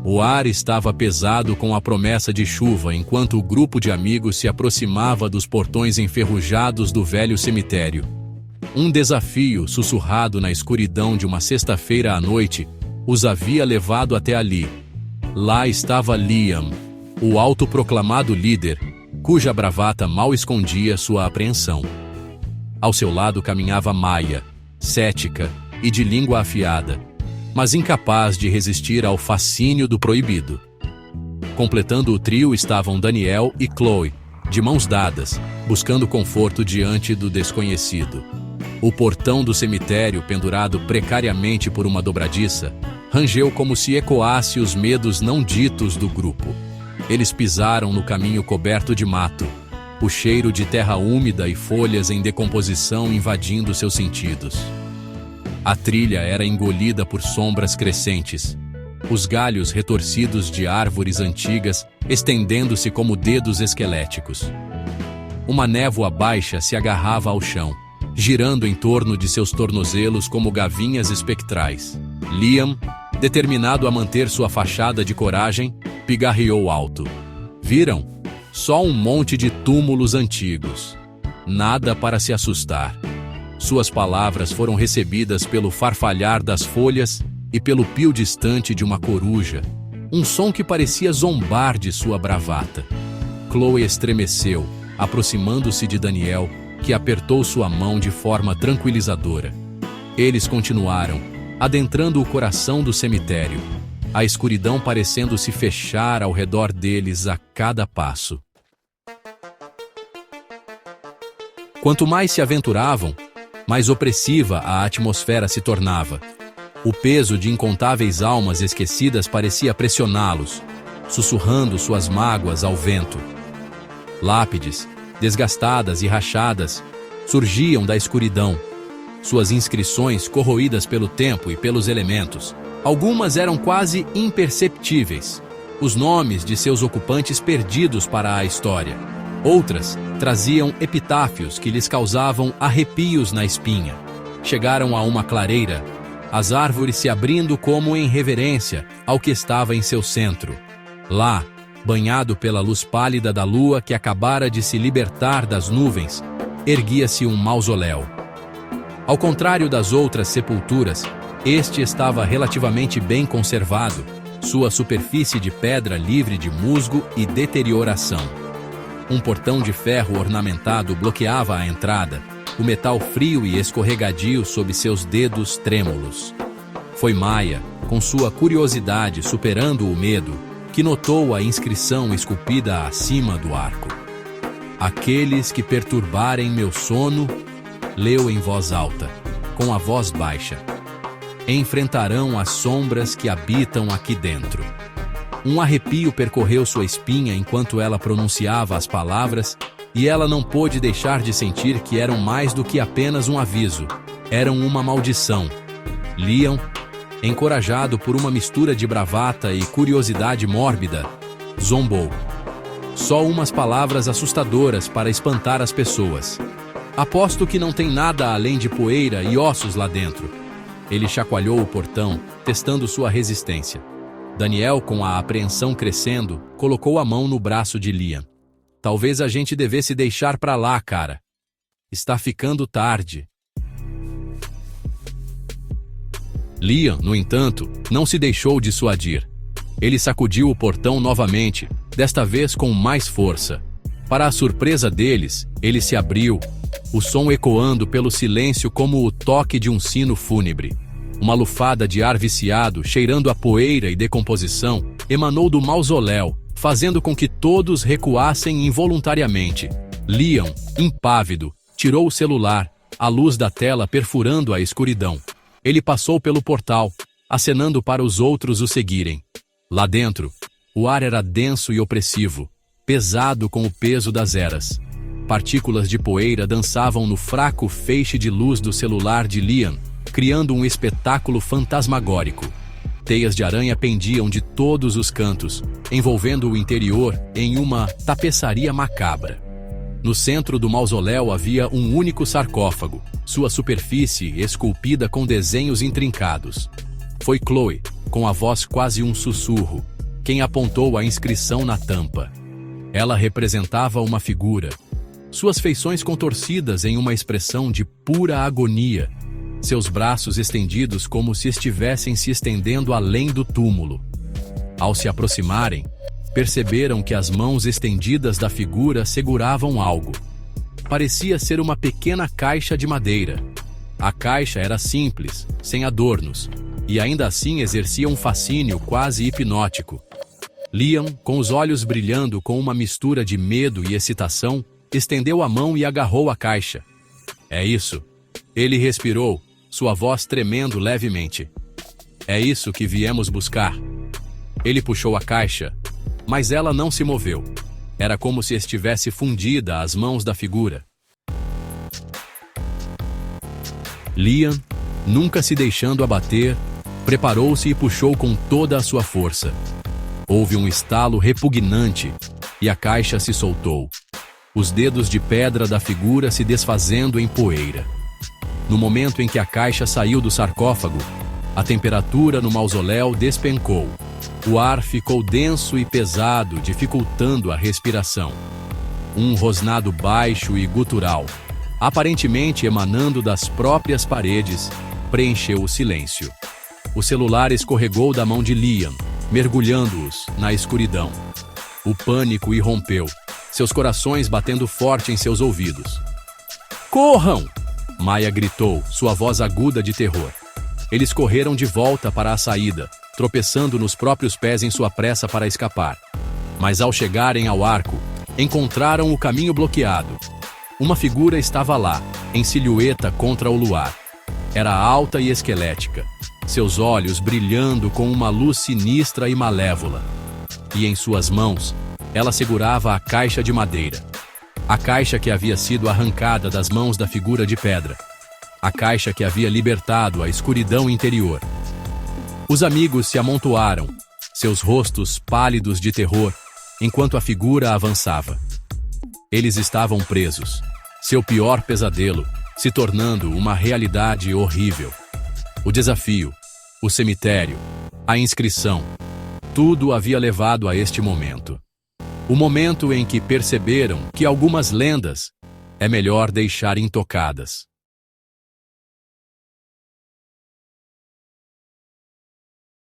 O ar estava pesado com a promessa de chuva enquanto o grupo de amigos se aproximava dos portões enferrujados do velho cemitério. Um desafio sussurrado na escuridão de uma sexta-feira à noite os havia levado até ali. Lá estava Liam, o autoproclamado líder, cuja bravata mal escondia sua apreensão. Ao seu lado caminhava Maya, cética e de língua afiada, mas incapaz de resistir ao fascínio do proibido. Completando o trio estavam Daniel e Chloe, de mãos dadas, buscando conforto diante do desconhecido. O portão do cemitério, pendurado precariamente por uma dobradiça, rangeu como se ecoasse os medos não ditos do grupo. Eles pisaram no caminho coberto de mato, o cheiro de terra úmida e folhas em decomposição invadindo seus sentidos. A trilha era engolida por sombras crescentes, os galhos retorcidos de árvores antigas estendendo-se como dedos esqueléticos. Uma névoa baixa se agarrava ao chão, girando em torno de seus tornozelos como gavinhas espectrais. Liam, determinado a manter sua fachada de coragem, pigarreou alto. Viram? Só um monte de túmulos antigos. Nada para se assustar. Suas palavras foram recebidas pelo farfalhar das folhas e pelo pio distante de uma coruja, um som que parecia zombar de sua bravata. Chloe estremeceu, aproximando-se de Daniel, que apertou sua mão de forma tranquilizadora. Eles continuaram, adentrando o coração do cemitério, a escuridão parecendo se fechar ao redor deles a cada passo. Quanto mais se aventuravam, mais opressiva a atmosfera se tornava. O peso de incontáveis almas esquecidas parecia pressioná-los, sussurrando suas mágoas ao vento. Lápides, desgastadas e rachadas, surgiam da escuridão, suas inscrições corroídas pelo tempo e pelos elementos. Algumas eram quase imperceptíveis, os nomes de seus ocupantes perdidos para a história. Outras traziam epitáfios que lhes causavam arrepios na espinha. Chegaram a uma clareira, as árvores se abrindo como em reverência ao que estava em seu centro. Lá, banhado pela luz pálida da lua que acabara de se libertar das nuvens, erguia-se um mausoléu. Ao contrário das outras sepulturas, este estava relativamente bem conservado, sua superfície de pedra livre de musgo e deterioração. Um portão de ferro ornamentado bloqueava a entrada, o metal frio e escorregadio sob seus dedos trêmulos. Foi Maya, com sua curiosidade superando o medo, que notou a inscrição esculpida acima do arco. Aqueles que perturbarem meu sono, leu em voz alta, com a voz baixa, enfrentarão as sombras que habitam aqui dentro. Um arrepio percorreu sua espinha enquanto ela pronunciava as palavras, e ela não pôde deixar de sentir que eram mais do que apenas um aviso, eram uma maldição. Liam, encorajado por uma mistura de bravata e curiosidade mórbida, zombou. Só umas palavras assustadoras para espantar as pessoas. Aposto que não tem nada além de poeira e ossos lá dentro. Ele chacoalhou o portão, testando sua resistência. Daniel, com a apreensão crescendo, colocou a mão no braço de Liam. Talvez a gente devesse deixar pra lá, cara. Está ficando tarde. Liam, no entanto, não se deixou dissuadir. Ele sacudiu o portão novamente, desta vez com mais força. Para a surpresa deles, ele se abriu, o som ecoando pelo silêncio como o toque de um sino fúnebre. Uma lufada de ar viciado, cheirando a poeira e decomposição, emanou do mausoléu, fazendo com que todos recuassem involuntariamente. Liam, impávido, tirou o celular, a luz da tela perfurando a escuridão. Ele passou pelo portal, acenando para os outros o seguirem. Lá dentro, o ar era denso e opressivo, pesado com o peso das eras. Partículas de poeira dançavam no fraco feixe de luz do celular de Liam, criando um espetáculo fantasmagórico. Teias de aranha pendiam de todos os cantos, envolvendo o interior em uma tapeçaria macabra. No centro do mausoléu havia um único sarcófago, sua superfície esculpida com desenhos intrincados. Foi Chloe, com a voz quase um sussurro, quem apontou a inscrição na tampa. Ela representava uma figura, suas feições contorcidas em uma expressão de pura agonia, seus braços estendidos como se estivessem se estendendo além do túmulo. Ao se aproximarem, perceberam que as mãos estendidas da figura seguravam algo. Parecia ser uma pequena caixa de madeira. A caixa era simples, sem adornos, e ainda assim exercia um fascínio quase hipnótico. Liam, com os olhos brilhando com uma mistura de medo e excitação, estendeu a mão e agarrou a caixa. É isso. Ele respirou, sua voz tremendo levemente. É isso que viemos buscar. Ele puxou a caixa, mas ela não se moveu. Era como se estivesse fundida às mãos da figura. Liam, nunca se deixando abater, preparou-se e puxou com toda a sua força. Houve um estalo repugnante e a caixa se soltou, os dedos de pedra da figura se desfazendo em poeira. No momento em que a caixa saiu do sarcófago, a temperatura no mausoléu despencou. O ar ficou denso e pesado, dificultando a respiração. Um rosnado baixo e gutural, aparentemente emanando das próprias paredes, preencheu o silêncio. O celular escorregou da mão de Liam, mergulhando-os na escuridão. O pânico irrompeu, seus corações batendo forte em seus ouvidos. "Corram!" Maya gritou, sua voz aguda de terror. Eles correram de volta para a saída, tropeçando nos próprios pés em sua pressa para escapar. Mas ao chegarem ao arco, encontraram o caminho bloqueado. Uma figura estava lá, em silhueta contra o luar. Era alta e esquelética, seus olhos brilhando com uma luz sinistra e malévola. E em suas mãos, ela segurava a caixa de madeira. A caixa que havia sido arrancada das mãos da figura de pedra. A caixa que havia libertado a escuridão interior. Os amigos se amontoaram, seus rostos pálidos de terror, enquanto a figura avançava. Eles estavam presos, seu pior pesadelo se tornando uma realidade horrível. O desafio, o cemitério, a inscrição, tudo havia levado a este momento. O momento em que perceberam que algumas lendas é melhor deixar intocadas.